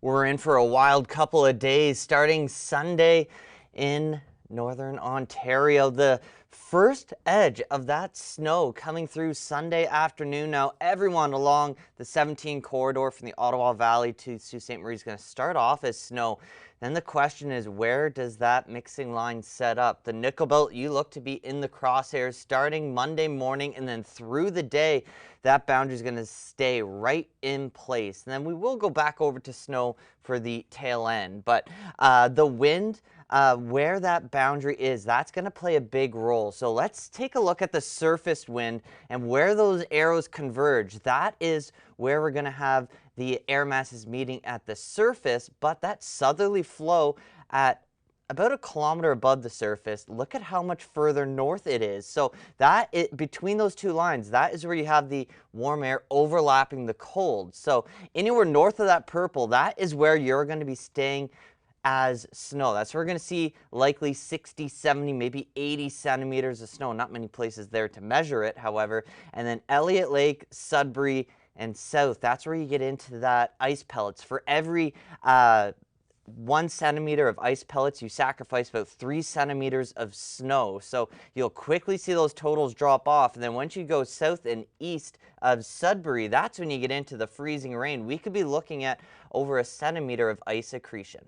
We're in for a wild couple of days starting Sunday in northern Ontario. The first edge of that snow coming through Sunday afternoon. Now, everyone along the 17 corridor from the Ottawa Valley to Sault Ste. Marie is going to start off as snow. Then the question is, where does that mixing line set up? The nickel belt, you look to be in the crosshairs starting Monday morning, and then through the day, that boundary is going to stay right in place. And then we will go back over to snow for the tail end. But the wind, where that boundary is, that's going to play a big role. So let's take a look at the surface wind and where those arrows converge. That is where we're going to have the air masses meeting at the surface, but that southerly flow at about a kilometer above the surface, look at how much further north it is. So between those two lines, that is where you have the warm air overlapping the cold. So anywhere north of that purple, that is where you're going to be staying as snow. That's where we're going to see likely 60, 70, maybe 80 centimeters of snow. Not many places there to measure it, however. And then Elliott Lake, Sudbury, and south, that's where you get into that ice pellets. For every 1 centimeter of ice pellets, you sacrifice about 3 centimeters of snow. So you'll quickly see those totals drop off. And then once you go south and east of Sudbury, that's when you get into the freezing rain. We could be looking at over 1 centimeter of ice accretion.